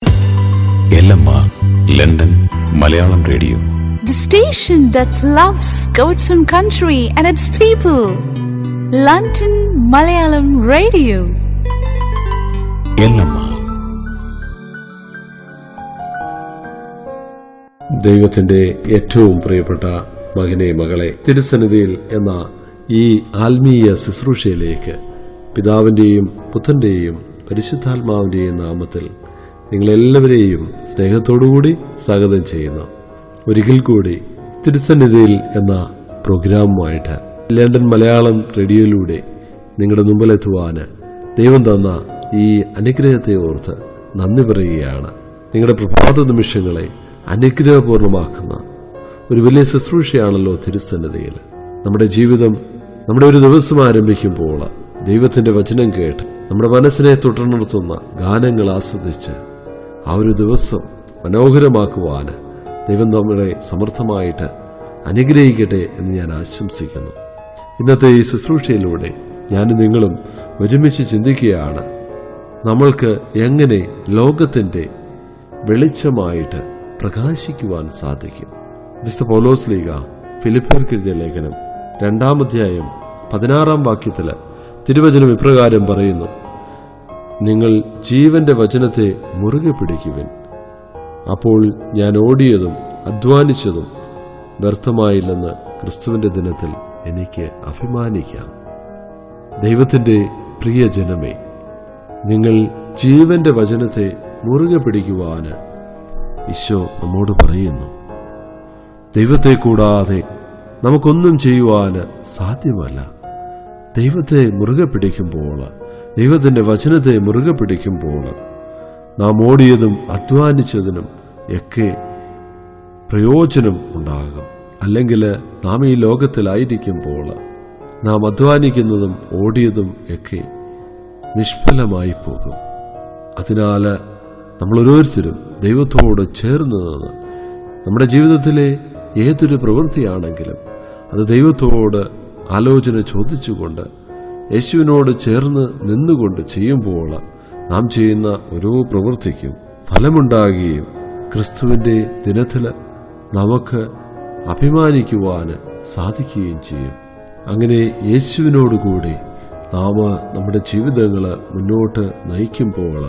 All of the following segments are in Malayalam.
LMR London Malayalam Radio, the station that loves God's own country and its people. London Malayalam Radio. LMR. ദൈവത്തിന്റെ ഏറ്റവും പ്രിയപ്പെട്ട മകനെ മകളെ, തിരുസന്നിധിയിൽ എന്ന ഈ ആത്മീയ ശുശ്രൂഷയിലേക്ക് പിതാവിന്റെയും പുത്രന്റെയും പരിശുദ്ധാത്മാവിന്റെയും നാമത്തിൽ നിങ്ങളെല്ലാവരെയും സ്നേഹത്തോടുകൂടി സ്വാഗതം ചെയ്യുന്നു. ഒരിക്കൽ കൂടി തിരുസന്നിധിയിൽ എന്ന പ്രോഗ്രാമുമായിട്ട് ലണ്ടൻ മലയാളം റേഡിയോയിലൂടെ നിങ്ങളുടെ മുമ്പിലെത്തുവാന് ദൈവം തന്ന ഈ അനുഗ്രഹത്തെ ഓർത്ത് നന്ദി പറയുകയാണ്. നിങ്ങളുടെ പ്രഭാത നിമിഷങ്ങളെ അനുഗ്രഹപൂർണമാക്കുന്ന ഒരു വലിയ ശുശ്രൂഷയാണല്ലോ തിരുസന്നിധിയിൽ. നമ്മുടെ ജീവിതം, നമ്മുടെ ഒരു ദിവസം ആരംഭിക്കുമ്പോൾ ദൈവത്തിന്റെ വചനം കേട്ട് നമ്മുടെ മനസ്സിനെ തൊട്ടുണർത്തുന്ന ഗാനങ്ങൾ ആസ്വദിച്ച് ആ ഒരു ദിവസം മനോഹരമാക്കുവാന് ദൈവം നമ്മളെ സമർത്ഥമായിട്ട് അനുഗ്രഹിക്കട്ടെ എന്ന് ഞാൻ ആശംസിക്കുന്നു. ഇന്നത്തെ ഈ ശുശ്രൂഷയിലൂടെ ഞാനും നിങ്ങളും ഒരുമിച്ച് ചിന്തിക്കുകയാണ്, നമ്മൾക്ക് എങ്ങനെ ലോകത്തിന്റെ വെളിച്ചമായിട്ട് പ്രകാശിക്കുവാൻ സാധിക്കും. വിശുദ്ധ പൗലോസ് ശ്ലീഹ ഫിലിപ്പിയർക്ക് എഴുതിയ ലേഖനം 2-ാം അധ്യായം 16-ാം വാക്യത്തില് തിരുവചനം ഇപ്രകാരം പറയുന്നു: നിങ്ങൾ ജീവന്റെ വചനത്തെ മുറുകെ പിടിക്കുവിൻ, അപ്പോൾ ഞാൻ ഓടിയതും അധ്വാനിച്ചതും വ്യർത്ഥമായില്ലെന്ന് ക്രിസ്തുവിന്റെ ദിനത്തിൽ എനിക്ക് അഭിമാനിക്കാം. ദൈവത്തിന്റെ പ്രിയ ജനമേ, നിങ്ങൾ ജീവന്റെ വചനത്തെ മുറുകെ പിടിക്കുവാന് ഈശോ നമ്മോട് പറയുന്നു. ദൈവത്തെ കൂടാതെ നമുക്കൊന്നും ചെയ്യുവാന് സാധ്യമല്ല. ദൈവത്തെ മുറുകെ പിടിക്കുമ്പോൾ, ദൈവത്തിന്റെ വചനത്തെ മുറുകെ പിടിക്കുമ്പോൾ നാം ഓടിയതും അധ്വാനിച്ചതിനും ഒക്കെ പ്രയോജനം ഉണ്ടാകും. അല്ലെങ്കിൽ നാം ഈ ലോകത്തിലായിരിക്കുമ്പോൾ നാം അധ്വാനിക്കുന്നതും ഓടിയതും ഒക്കെ നിഷ്ഫലമായി പോകും. അതിനാൽ നമ്മൾ ഓരോരുത്തരും ദൈവത്തോട് ചേർന്ന് നിന്ന് നമ്മുടെ ജീവിതത്തിലെ ഏതൊരു പ്രവൃത്തിയാണെങ്കിലും അത് ദൈവത്തോട് ആലോചന ചോദിച്ചുകൊണ്ട് യേശുവിനോട് ചേർന്ന് നിന്നുകൊണ്ട് ചെയ്യുമ്പോൾ നാം ചെയ്യുന്ന ഓരോ പ്രവൃത്തിക്കും ഫലമുണ്ടാകുകയും ക്രിസ്തുവിന്റെ ദിനത്തിൽ നമുക്ക് അഭിമാനിക്കുവാന് സാധിക്കുകയും ചെയ്യും. അങ്ങനെ യേശുവിനോടുകൂടി നാം നമ്മുടെ ജീവിതങ്ങൾ മുന്നോട്ട് നയിക്കുമ്പോൾ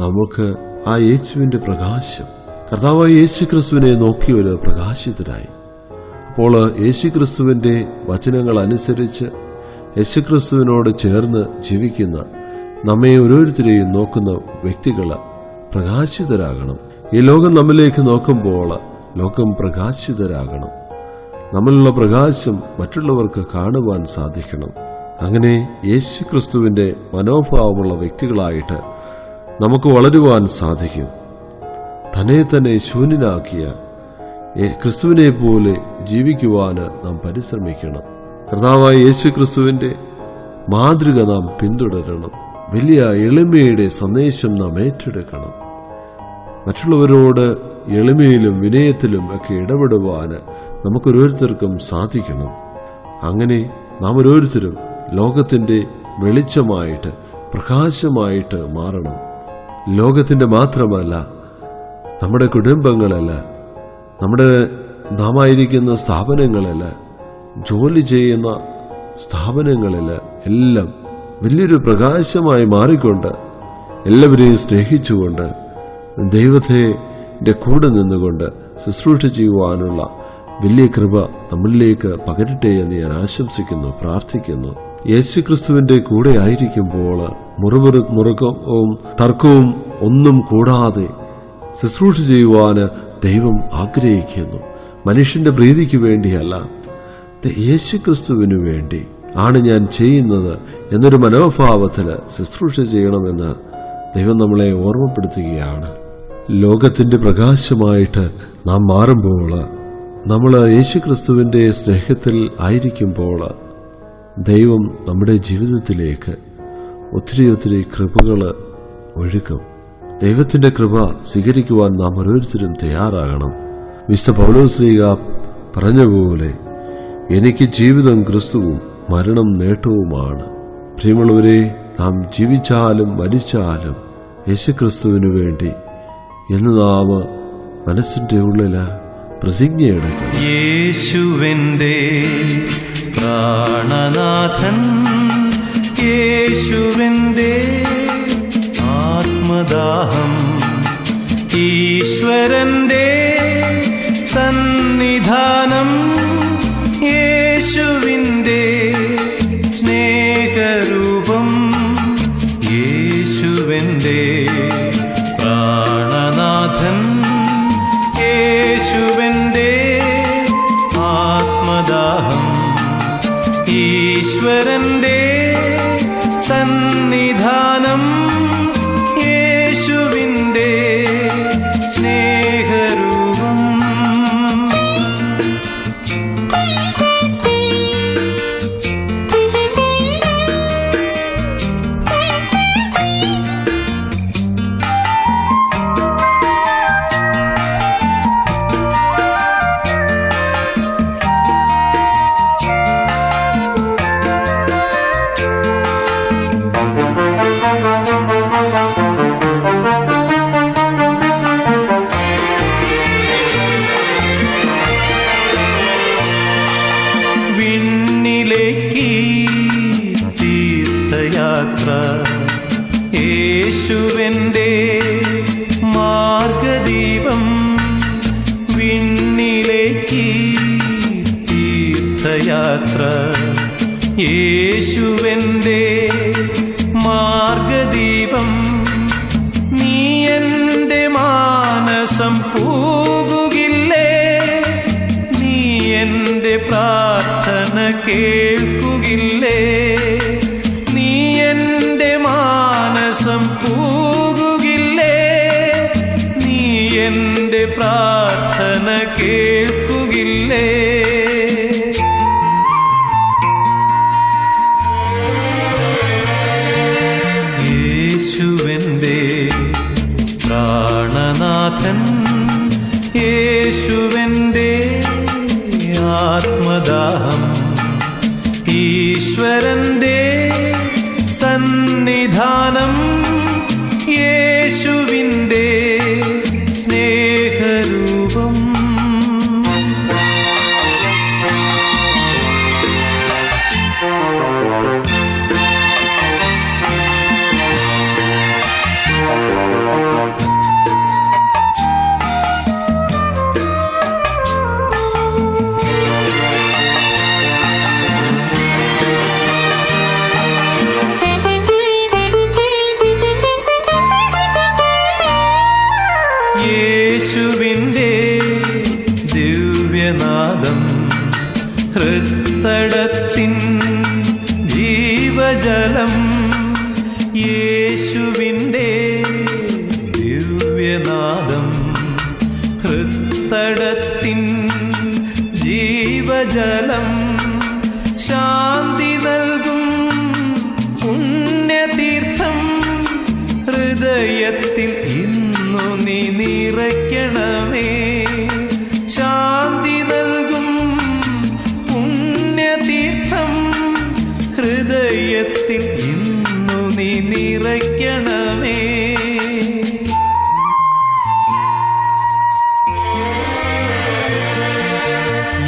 നമുക്ക് ആ യേശുവിന്റെ പ്രകാശം, കർത്താവായ യേശു ക്രിസ്തുവിനെ നോക്കി ഒരു പ്രകാശിതരായി. അപ്പോൾ യേശുക്രിസ്തുവിന്റെ വചനങ്ങൾ അനുസരിച്ച് യേശുക്രിസ്തുവിനോട് ചേർന്ന് ജീവിക്കുന്ന നമ്മെ ഓരോരുത്തരെയും നോക്കുന്ന വ്യക്തികൾ പ്രകാശിതരാകണം. ഈ ലോകം നമ്മിലേക്ക് നോക്കുമ്പോൾ ലോകം പ്രകാശിതരാകണം. നമ്മളിലുള്ള പ്രകാശം മറ്റുള്ളവർക്ക് കാണുവാൻ സാധിക്കണം. അങ്ങനെ യേശുക്രിസ്തുവിന്റെ മനോഭാവമുള്ള വ്യക്തികളായിട്ട് നമുക്ക് വളരുവാൻ സാധിക്കും. തന്നെ ശൂന്യനാക്കിയ ക്രിസ്തുവിനെ പോലെ ജീവിക്കുവാന് നാം പരിശ്രമിക്കണം. കർത്താവായ യേശു ക്രിസ്തുവിന്റെ മാതൃക നാം പിന്തുടരണം. വലിയ എളിമയുടെ സന്ദേശം നാം ഏറ്റെടുക്കണം. മറ്റുള്ളവരോട് എളിമയിലും വിനയത്തിലും ഒക്കെ ഇടപെടുവാന് നമുക്കൊരോരുത്തർക്കും സാധിക്കണം. അങ്ങനെ നാം ഓരോരുത്തരും ലോകത്തിന്റെ വെളിച്ചമായിട്ട് പ്രകാശമായിട്ട് മാറണം. ലോകത്തിന്റെ മാത്രമല്ല, നമ്മുടെ കുടുംബങ്ങളല്ല, നമ്മുടെ നാമായിരിക്കുന്ന സ്ഥാപനങ്ങളില്, ജോലി ചെയ്യുന്ന സ്ഥാപനങ്ങളില് എല്ലാം വലിയൊരു പ്രകാശമായി മാറിക്കൊണ്ട് എല്ലാവരെയും സ്നേഹിച്ചുകൊണ്ട് ദൈവത്തിന്റെ കൂടെ നിന്നുകൊണ്ട് ശുശ്രൂഷ ചെയ്യുവാനുള്ള വലിയ കൃപ നമ്മളിലേക്ക് പകരട്ടെ എന്ന് ഞാൻ ആശംസിക്കുന്നു, പ്രാർത്ഥിക്കുന്നു. യേശുക്രിസ്തുവിന്റെ കൂടെ ആയിരിക്കുമ്പോൾ മുറുക്കവും തർക്കവും ഒന്നും കൂടാതെ ശുശ്രൂഷ ചെയ്യുവാന് ദൈവം ആഗ്രഹിക്കുന്നു. മനുഷ്യന്റെ പ്രീതിക്ക് വേണ്ടിയല്ല, യേശുക്രിസ്തുവിനു വേണ്ടി ആണ് ഞാൻ ചെയ്യുന്നത് എന്നൊരു മനോഭാവത്തിൽ ശുശ്രൂഷ ചെയ്യണമെന്ന് ദൈവം നമ്മളെ ഓർമ്മപ്പെടുത്തുകയാണ്. ലോകത്തിന്റെ പ്രകാശമായിട്ട് നാം മാറുമ്പോൾ, നമ്മൾ യേശുക്രിസ്തുവിന്റെ സ്നേഹത്തിൽ ആയിരിക്കുമ്പോൾ ദൈവം നമ്മുടെ ജീവിതത്തിലേക്ക് ഒത്തിരി കൃപകൾ ഒഴുകും. ദൈവത്തിന്റെ കൃപ സ്വീകരിക്കുവാൻ നാം ഓരോരുത്തരും തയ്യാറാകണം. വിശുദ്ധ പൗലോസ് ശ്ലീഹ പറഞ്ഞപോലെ, എനിക്ക് ജീവിതം ക്രിസ്തുവും മരണം നേട്ടവുമാണ്. പ്രിയമുള്ളവരെ, നാം ജീവിച്ചാലും മരിച്ചാലും യേശുക്രിസ്തുവിനു വേണ്ടി എന്ന് നാം മനസ്സിൻ്റെ ഉള്ളിൽ പ്രതിജ്ഞയെടുക്കണം. യേശുവിൻ്റെ പ്രാണനാഥൻ, യേശുവിൻ്റെ ആത്മദാഹം, ഈശ്വരൻ്റെ സന്നിധാനം, യേശുവിൻ്റെ സ്നേഹരൂപം, യേശുവിൻ്റെ പ്രാണനാഥൻ, യേശുവിൻ്റെ ആത്മദാഹം, ഈശ്വരൻ്റെ സന്നിധാനം, യേശുവിൻ്റെ സ്നേഹരൂപം. വിണ്ണിലേക്ക് തീർത്ഥയാത്ര, യേശുവിൻ്റെ മാർഗദീപം, വിണ്ണിലേക്ക് തീർത്ഥയാത്ര, യേശുവിൻ്റെ മാർഗദീപം, നീ എൻ്റെ മാനസം പൂകുകില്ലേ, നീ എൻ്റെ പ്രാർത്ഥന കേൾക്കുകില്ലേ, നീ എൻ്റെ മാനസം പൂകുകില്ലേ, നീ എൻ്റെ പ്രാർത്ഥന കേൾക്കുകില്ലേ. യേശുവിൻ്റെ പ്രാണനാഥൻ, യേശുവിൻ്റെ ആത്മദാഹം, ഈശ്വരൻ്റെ സന്നിധാനം, യേശുവിൻ്റെ സ്നേഹരൂപം. യേശുവിൻ്റെ ദിവ്യനാദം, ഹൃത്തടത്തിൻ ജീവജലം, യേശുവിൻ്റെ ദിവ്യനാദം, ഹൃത്തടത്തിൻ ജീവജലം, ശാന്തി നൽകും പുണ്യതീർത്ഥം, ഹൃദയത്തിൽ ഇന്നു നീ നിറയ്ക്കണമേ, ശാന്തി നൽകും പുണ്യതീർത്ഥം, ഹൃദയത്തിൽ ഇന്നു നീ നിറയ്ക്കണമേ.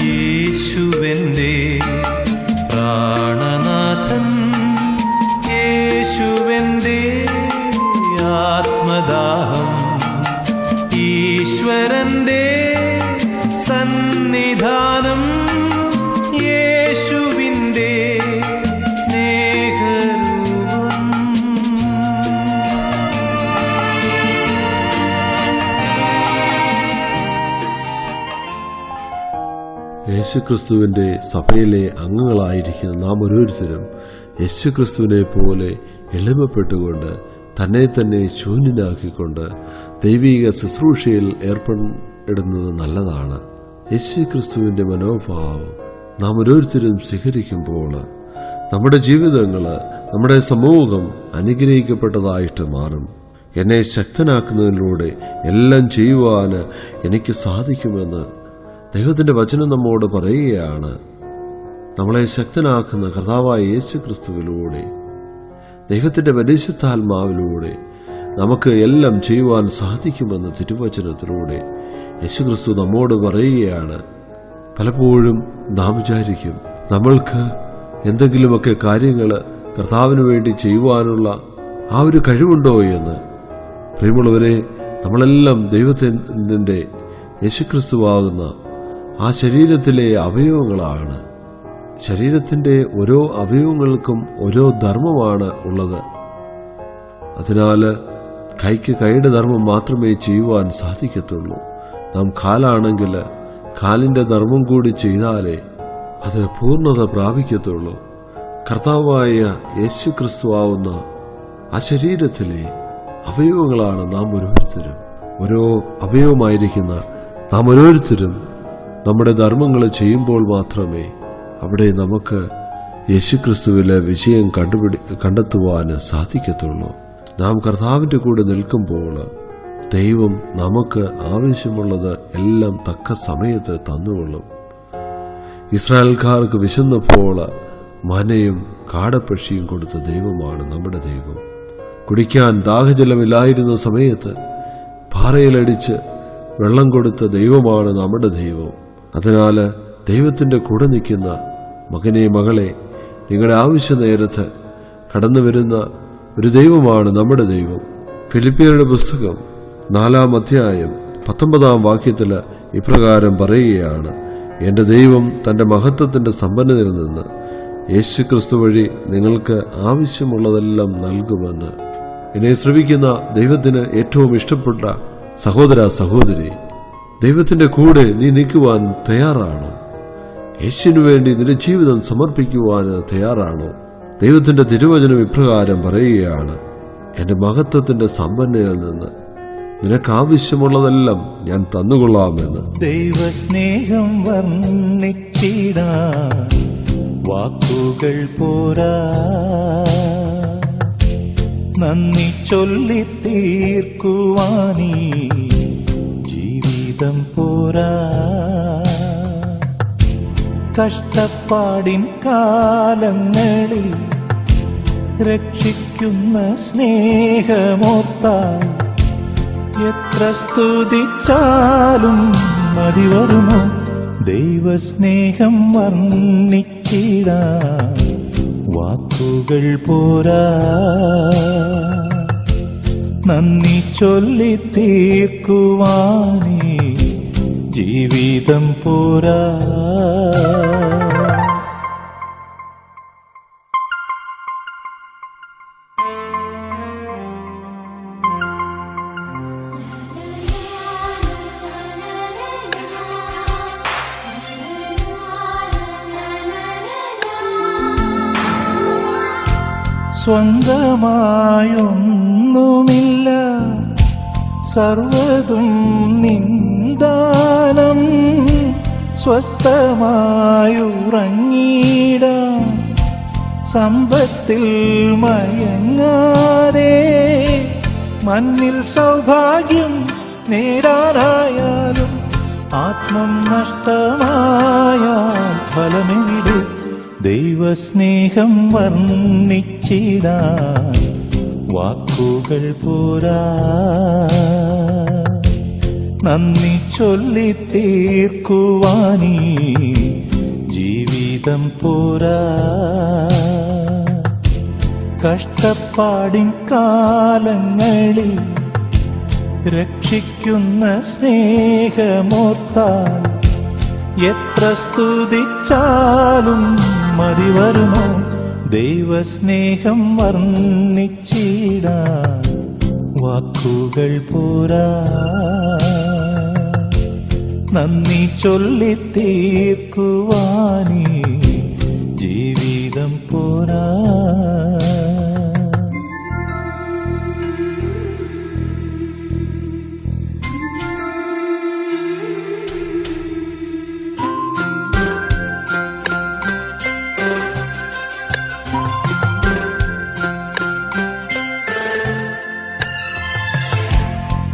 യേശുവിൻ്റെ പ്രാണനാഥൻ, യേശുവിൻ്റെ ആത്മദാഹം, ഈശ്വരൻ്റെ സന്നിധാനം, യേശുവിൻ്റെ സ്നേഹരൂപം. യേശുക്രിസ്തുവിൻ്റെ സഭയിലെ അംഗങ്ങളായിരിക്കുന്ന നാം ഓരോരുത്തരും യേശുക്രിസ്തുവിനെ പോലെ എളിമപ്പെട്ടുകൊണ്ട് തന്നെ തന്നെ ശൂന്യനാക്കിക്കൊണ്ട് ദൈവിക ശുശ്രൂഷയിൽ ഏർപ്പെടുന്നത് നല്ലതാണ്. യേശുക്രിസ്തുവിൻ്റെ മനോഭാവം നാം ഓരോരുത്തരും സ്വീകരിക്കുമ്പോൾ നമ്മുടെ ജീവിതങ്ങൾ, നമ്മുടെ സമൂഹം അനുഗ്രഹിക്കപ്പെട്ടതായിട്ട് മാറും. എന്നെ ശക്തനാക്കുന്നതിലൂടെ എല്ലാം ചെയ്യുവാൻ എനിക്ക് സാധിക്കുമെന്ന് ദൈവത്തിൻ്റെ വചനം നമ്മോട് പറയുകയാണ്. നമ്മളെ ശക്തനാക്കുന്ന കർത്താവായ യേശുക്രിസ്തുവിലൂടെ, ദൈവത്തിൻ്റെ പരിശുദ്ധാത്മാവിലൂടെ നമുക്ക് എല്ലാം ചെയ്യുവാൻ സാധിക്കുമെന്ന് തിരുവചനത്തിലൂടെ യേശുക്രിസ്തു നമ്മോട് പറയുകയാണ്. പലപ്പോഴും നാം വിചാരിക്കും നമ്മൾക്ക് എന്തെങ്കിലുമൊക്കെ കാര്യങ്ങൾ കർത്താവിന് വേണ്ടി ചെയ്യുവാനുള്ള ആ ഒരു കഴിവുണ്ടോ എന്ന്. പ്രിയമുള്ളവരെ, നമ്മളെല്ലാം ദൈവത്തിൻ്റെ യേശുക്രിസ്തുവാകുന്ന ആ ശരീരത്തിലെ അവയവങ്ങളാണ്. ശരീരത്തിൻ്റെ ഓരോ അവയവങ്ങൾക്കും ഓരോ ധർമ്മമാണ് ഉള്ളത്. അതിനാൽ കൈക്ക് കൈയുടെ ധർമ്മം മാത്രമേ ചെയ്യുവാൻ സാധിക്കത്തുള്ളൂ. നാം കാലാണെങ്കിൽ കാലിൻ്റെ ധർമ്മം കൂടി ചെയ്താലേ അത് പൂർണ്ണത പ്രാപിക്കത്തുള്ളൂ. കർത്താവായ യേശുക്രിസ്തുവാവുന്ന ആ ശരീരത്തിലെ അവയവങ്ങളാണ് നാം ഓരോരുത്തരും. ഓരോ അവയവമായിരിക്കുന്ന നാം ഓരോരുത്തരും നമ്മുടെ ധർമ്മങ്ങൾ ചെയ്യുമ്പോൾ മാത്രമേ അവിടെ നമുക്ക് യേശുക്രിസ്തുവിലെ വിജയം കണ്ടെത്തുവാൻ സാധിക്കത്തുള്ളൂ. നാം കർത്താവിൻ്റെ കൂടെ നിൽക്കുമ്പോൾ ദൈവം നമുക്ക് ആവശ്യമുള്ളത് എല്ലാം തക്ക സമയത്ത് തന്നുകൊള്ളും. ഇസ്രായേൽക്കാർക്ക് വിശന്നപ്പോൾ മനയും കാടപ്പക്ഷിയും കൊടുത്ത ദൈവമാണ് നമ്മുടെ ദൈവം. കുടിക്കാൻ ദാഹജലമില്ലായിരുന്ന സമയത്ത് പാറയിലടിച്ച് വെള്ളം കൊടുത്ത ദൈവമാണ് നമ്മുടെ ദൈവം. അതിനാൽ ദൈവത്തിൻ്റെ കൂടെ നിൽക്കുന്ന മകനെ, മകളെ, നിങ്ങളുടെ ആവശ്യ നേരത്ത് കടന്നു വരുന്ന ഒരു ദൈവമാണ് നമ്മുടെ ദൈവം. ഫിലിപ്പിയരുടെ പുസ്തകം 4-ാം അധ്യായം 19-ാം വാക്യത്തിൽ ഇപ്രകാരം പറയുകയാണ്: എൻ്റെ ദൈവം തൻ്റെ മഹത്വത്തിൻ്റെ സമ്പന്നതയിൽ നിന്ന് യേശുക്രിസ്തു വഴി നിങ്ങൾക്ക് ആവശ്യമുള്ളതെല്ലാം നൽകുമെന്ന്. എന്നെ ശ്രവിക്കുന്ന ദൈവത്തിന് ഏറ്റവും ഇഷ്ടപ്പെട്ട സഹോദര, സഹോദരി, ദൈവത്തിൻ്റെ കൂടെ നീ നിൽക്കുവാൻ തയ്യാറാണോ? യേശുവിനു വേണ്ടി നിന്റെ ജീവിതം സമർപ്പിക്കുവാൻ തയ്യാറാണോ? ദൈവത്തിന്റെ തിരുവചനം ഇപ്രകാരം പറയുകയാണ്: എൻ്റെ മഹത്വത്തിന്റെ സമ്പന്നതയിൽ നിന്ന് നിനക്ക് ആവശ്യമുള്ളതെല്ലാം ഞാൻ തന്നുകൊള്ളാമെന്ന്. ദൈവസ്നേഹം വർണ്ണിച്ചിടാൻ വാക്കുകൾ പോരാ, നന്ദി ചൊല്ലി തീർക്കുവാനീ ജീവിതം പോരാ. കഷ്ടപ്പാടിൻ കാലങ്ങളിൽ രക്ഷിക്കുന്ന സ്നേഹമോർത്താൽ എത്ര സ്തുതിച്ചാലും മതി വരുമോ? ദൈവസ്നേഹം വർണ്ണിച്ചിടാൻ വാക്കുകൾ പോരാ, നന്ദി ചൊല്ലി തീർക്കുവാനേ ജീവിതം പോരാ. സ്വന്തമായൊന്നുമില്ല, സർവ്വതും നിന്ദാനം. സ്വസ്ഥമായുറങ്ങിടാം സമ്പത്തിൽ മയങ്ങാതെ, മണ്ണിൽ സൗഭാഗ്യം നേടാനായാലും ആത്മം നഷ്ടമായാൽ ഫലമെവിടെ? ദൈവസ്നേഹം വർണ്ണിച്ചിടാൻ വാക്കുകൾ പോരാ, നന്ദി ചൊല്ലി തീർക്കുവാനീ ജീവിതം പോരാ. കഷ്ടപ്പാടിൻ കാലങ്ങളിൽ രക്ഷിക്കുന്ന സ്നേഹമോർത്താൽ എത്ര സ്തുതിച്ചാലും മതി വരുമോ? ദൈവസ്നേഹം വർണ്ണിച്ചിടാൻ വാക്കുകൾ പോരാ, നന്ദി ചൊല്ലി തീർക്കുവാനീ ജീവിതം പോരാ.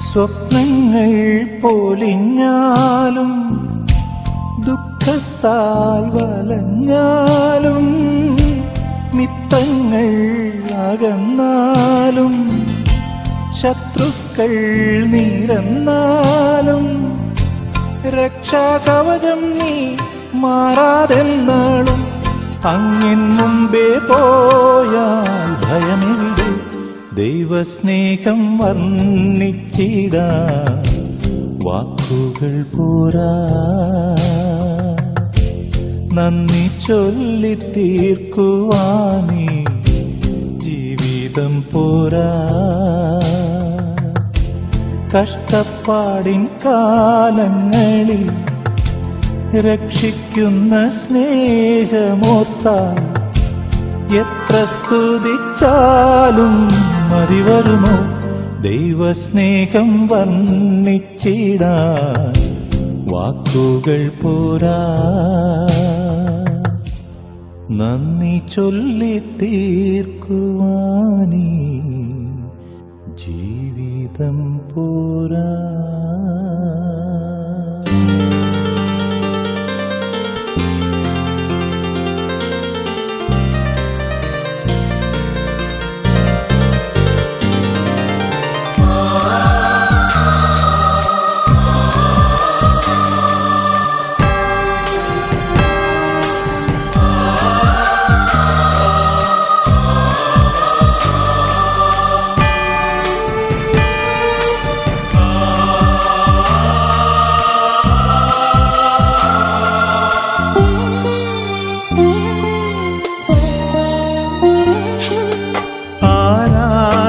സ്വപ്നങ്ങൾ പൊലിഞ്ഞാലും ദുഃഖത്താൽ വലഞ്ഞാലും, മിത്രങ്ങൾ അകന്നാലും, ശത്രുക്കൾ ശത്രുക്കൾ നിരന്നാലും രക്ഷാകവചം നീ മാറാതെന്നാളും അങ്ങിൻ മുമ്പേ പോയാൽ ഭയമെവിടെ ദൈവസ്നേഹം വർണ്ണിച്ചിടാ വാക്കുകൾ പോരാ നന്ദി ചൊല്ലി തീർക്കുവാനേ ജീവിതം പോരാ കഷ്ടപ്പാടിൻ കാലങ്ങളിൽ രക്ഷിക്കുന്ന സ്നേഹമോത്താൽ എത്ര സ്തുതിച്ചാലും മതി വരുമോ ദൈവസ്നേഹം വർണ്ണിച്ചിടാൻ വാക്കുകൾ പോരാ നന്ദി ചൊല്ലി തീർക്കുവാനേ ജീവിതം പോരാ.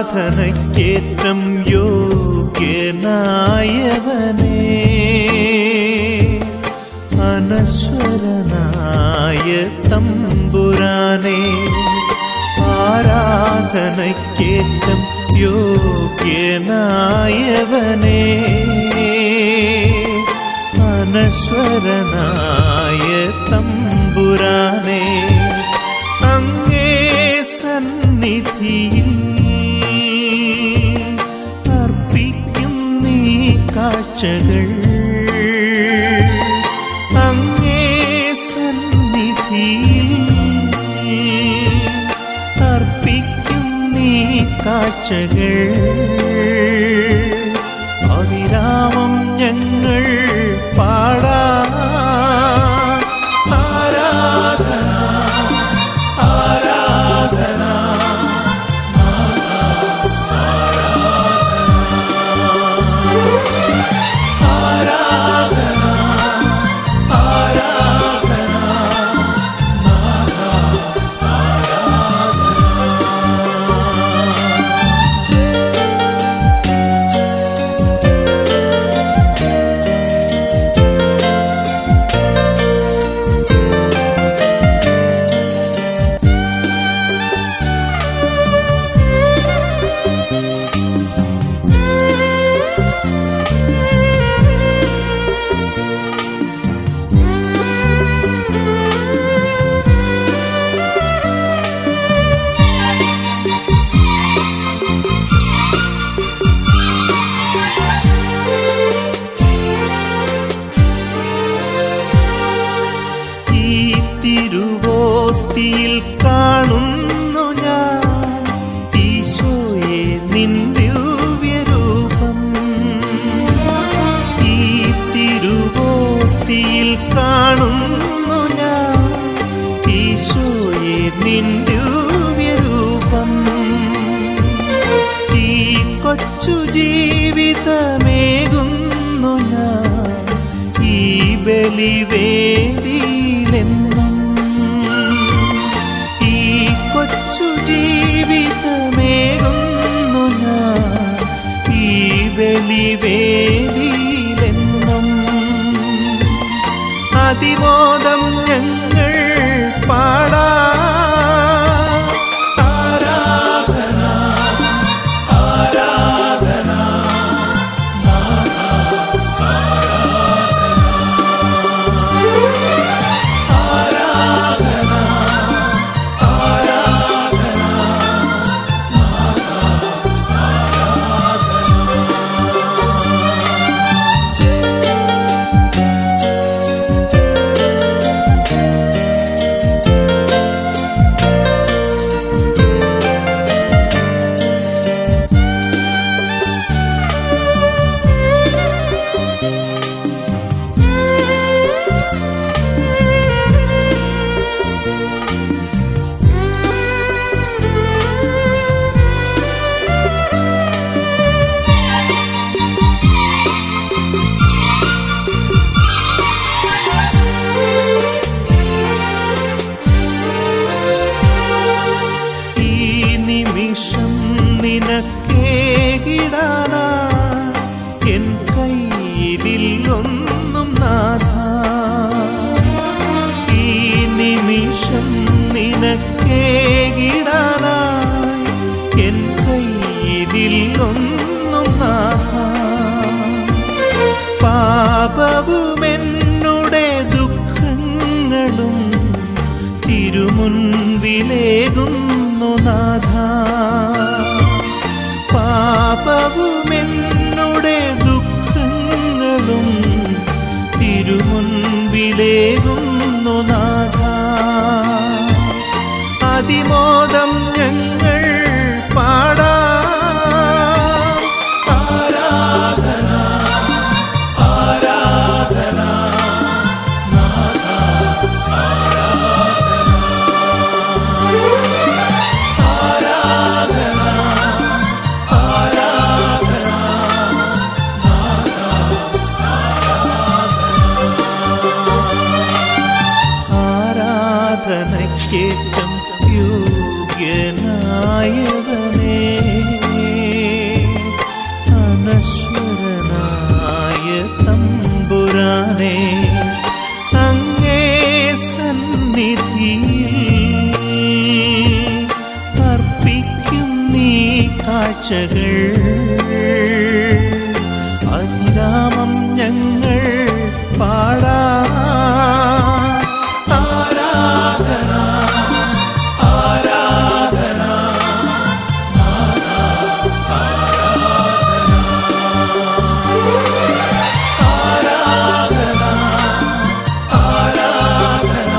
ആരാധനയ്ക്കേറ്റം യോഗ്യനായവനേ അനശ്വരനായ തമ്പുരാനേ ആരാധനയ്ക്കേറ്റം യോഗ്യനായവനേ അനശ്വരനായ തമ്പുരാനേ അങ്ങേ സന്നിധിയിൽ അർപ്പിക്കും നീ കാഴ്ചകൾ അങ്ങേ സന്നിധിയിൽ അർപ്പിക്കും നീ കാഴ്ചകൾ അവിരാമം ഞങ്ങൾ പാടാ തിരുവോസ്തിയിൽ കാണുന്നു ഞാൻ ഈശോയെ നിൻ ദിവ്യരൂപം ഈ തിരുവോസ്തിയിൽ കാണുന്നു ഞാൻ ഈശോയെ നിൻ ദിവ്യരൂപം ഈ കൊച്ചു ജീവിതമേകുന്നു ഞാൻ ഈ ബലിവേദിയിലെന്നും കൊച്ചു ജീവിതമേകുന്നു ഞാൻ ഈ ബലിവേദിയിലെന്നും അതിമോദം ഞങ്ങൾ പാടാ ആരാധന ആരാധന മുൻപിലേകുന്നു നാഥ. പാപവുമെന്നുടെ ദുഃഖങ്ങളും തിരുമുൻപിലേകുന്നു നാഥ. അതിമോദം ഞങ്ങൾ പാടാം. ആരാധന ആരാധന നാഥ, ആരാധന ആരാധന നാഥ, ആരാധനയ്ക്കേറ്റം യോഗ്യനായവനേ, അനശ്വരനായ തമ്പുരാനേ, അങ്ങേ സന്നിധിയിൽ അർപ്പിക്കും നീ കാഴ്ചകൾ. അതിരാമം ഞങ്ങൾ പാടാം. ആരാധന ആരാധന നാഥ, ആരാധന ആരാധന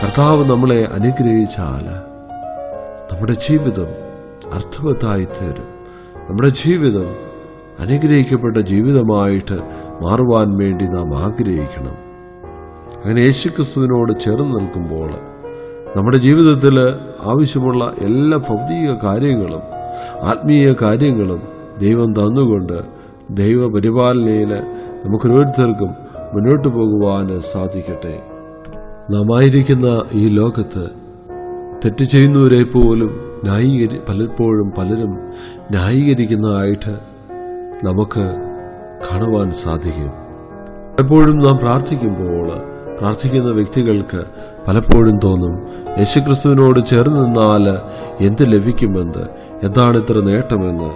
കർത്താവ് നമ്മളെ അനുഗ്രഹിച്ചാൽ നമ്മുടെ ജീവിതം അർത്ഥവത്തായി തീരും. നമ്മുടെ ജീവിതം അനുഗ്രഹിക്കപ്പെട്ട ജീവിതമായിട്ട് മാറുവാൻ വേണ്ടി നാം ആഗ്രഹിക്കണം. അങ്ങനെ യേശുക്രിസ്തുവിനോട് ചേർന്ന് നിൽക്കുമ്പോൾ നമ്മുടെ ജീവിതത്തിൽ ആവശ്യമുള്ള എല്ലാ ഭൗതിക കാര്യങ്ങളും ആത്മീയ കാര്യങ്ങളും ദൈവം തന്നുകൊണ്ട് ദൈവപരിപാലനയിൽ നമുക്കോരോരുത്തർക്കും മുന്നോട്ട് പോകുവാൻ സാധിക്കട്ടെ. നാം ആയിരിക്കുന്ന ഈ ലോകത്ത് തെറ്റ് ചെയ്യുന്നവരെ പോലും പലപ്പോഴും പലരും ന്യായീകരിക്കുന്നതായിട്ട് നമുക്ക് കാണുവാൻ സാധിക്കും. പലപ്പോഴും നാം പ്രാർത്ഥിക്കുമ്പോൾ പ്രാർത്ഥിക്കുന്ന വ്യക്തികൾക്ക് പലപ്പോഴും തോന്നും, യേശുക്രിസ്തുവിനോട് ചേർന്ന് നിന്നാൽ എന്ത് ലഭിക്കുമെന്ന്, എന്താണ് ഇത്ര നേട്ടമെന്ന്.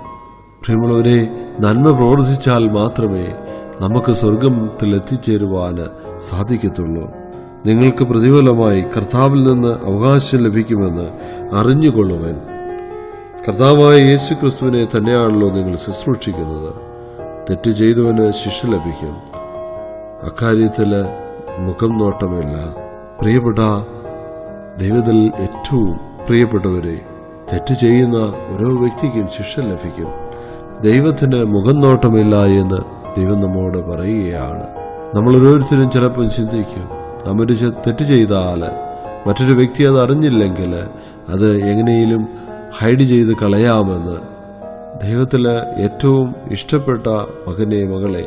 പ്രിയമുള്ളവരെ, നന്മ പ്രവർത്തിച്ചാൽ മാത്രമേ നമുക്ക് സ്വർഗത്തിൽ എത്തിച്ചേരുവാൻ സാധിക്കത്തുള്ളൂ. നിങ്ങൾക്ക് പ്രതിഫലമായി കർത്താവിൽ നിന്ന് അവകാശം ലഭിക്കുമെന്ന് അറിഞ്ഞുകൊള്ളുവൻ. കർത്താവായ യേശു ക്രിസ്തുവിനെ തന്നെയാണല്ലോ നിങ്ങൾ ശുശ്രൂഷിക്കുന്നത്. തെറ്റ് ചെയ്തവന് ശിക്ഷ ലഭിക്കും. അക്കാര്യത്തിൽ മുഖം നോട്ടമില്ല. പ്രിയപ്പെട്ട ദൈവത്തിൽ ഏറ്റവും പ്രിയപ്പെട്ടവരെ, തെറ്റ് ചെയ്യുന്ന ഓരോ വ്യക്തിക്കും ശിക്ഷ ലഭിക്കും. ദൈവത്തിന് മുഖം നോട്ടമില്ല എന്ന് ദൈവം നമ്മോട് പറയുകയാണ്. നമ്മൾ ഓരോരുത്തരും ചിലപ്പോൾ ചിന്തിക്കും, നമ്മൊരു തെറ്റ് ചെയ്താൽ മറ്റൊരു വ്യക്തി അത് അറിഞ്ഞില്ലെങ്കിൽ അത് എങ്ങനെയും ഹൈഡ് ചെയ്ത് കളയാമെന്ന്. ദൈവത്തിൽ ഏറ്റവും ഇഷ്ടപ്പെട്ട മകനെ, മകളെ,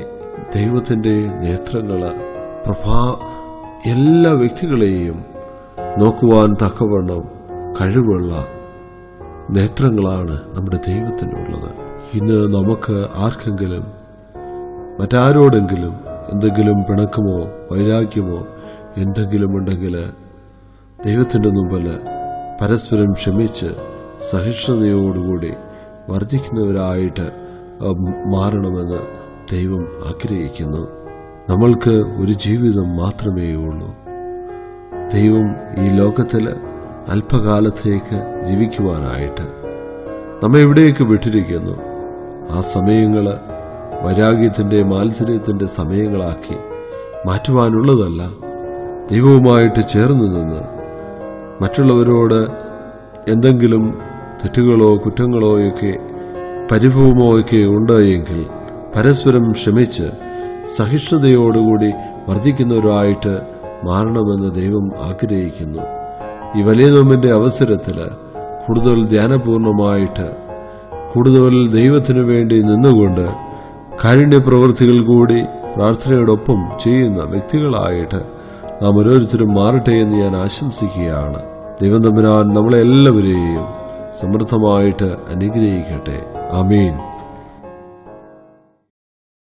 ദൈവത്തിൻ്റെ നേത്രങ്ങൾ എല്ലാ വ്യക്തികളെയും നോക്കുവാൻ തക്കവണ്ണം കഴിവുള്ള നേത്രങ്ങളാണ് നമ്മുടെ ദൈവത്തിനുള്ളത്. ഇന്ന് നമുക്ക് ആർക്കെങ്കിലും മറ്റാരോടെങ്കിലും എന്തെങ്കിലും പിണക്കമോ വൈരാഗ്യമോ എന്തെങ്കിലും ഉണ്ടെങ്കിൽ ദൈവത്തിൻ്റെ മുമ്പിൽ പരസ്പരം ക്ഷമിച്ച് സഹിഷ്ണുതയോടുകൂടി വർദ്ധിക്കുന്നവരായിട്ട് മാറണമെന്ന് ദൈവം ആഗ്രഹിക്കുന്നു. നമ്മൾക്ക് ഒരു ജീവിതം മാത്രമേ ഉള്ളൂ. ദൈവം ഈ ലോകത്തിൽ അല്പകാലത്തേക്ക് ജീവിക്കുവാനായിട്ട് നമ്മെ എവിടേക്ക് വിട്ടിരിക്കുന്നു. ആ സമയങ്ങൾ വൈരാഗ്യത്തിൻ്റെ മാത്സര്യത്തിൻ്റെ സമയങ്ങളാക്കി മാറ്റുവാനുള്ളതല്ല. ദൈവവുമായിട്ട് ചേർന്ന് നിന്ന് മറ്റുള്ളവരോട് എന്തെങ്കിലും തെറ്റുകളോ കുറ്റങ്ങളോ ഒക്കെ പരിഭവമോ ഒക്കെ ഉണ്ടെങ്കിൽ പരസ്പരം ക്ഷമിച്ച് സഹിഷ്ണുതയോടുകൂടി വർദ്ധിക്കുന്നവരായിട്ട് മാറണമെന്ന് ദൈവം ആഗ്രഹിക്കുന്നു. ഈ വലിയ നോമ്പിന്റെ അവസരത്തിൽ കൂടുതൽ ധ്യാനപൂർണമായിട്ട് കൂടുതൽ ദൈവത്തിനു വേണ്ടി നിന്നുകൊണ്ട് കാരുണ്യ പ്രവൃത്തികൾ കൂടി പ്രാർത്ഥനയോടൊപ്പം ചെയ്യുന്ന വ്യക്തികളായിട്ട് നാം ഓരോരുത്തരും മാറട്ടെ എന്ന് ഞാൻ ആശംസിക്കുകയാണ്. ദൈവം തമ്പുരാൻ നമ്മളെ എല്ലാവരെയും സമൃദ്ധമായിട്ട് അനുഗ്രഹിക്കട്ടെ. ആമീൻ.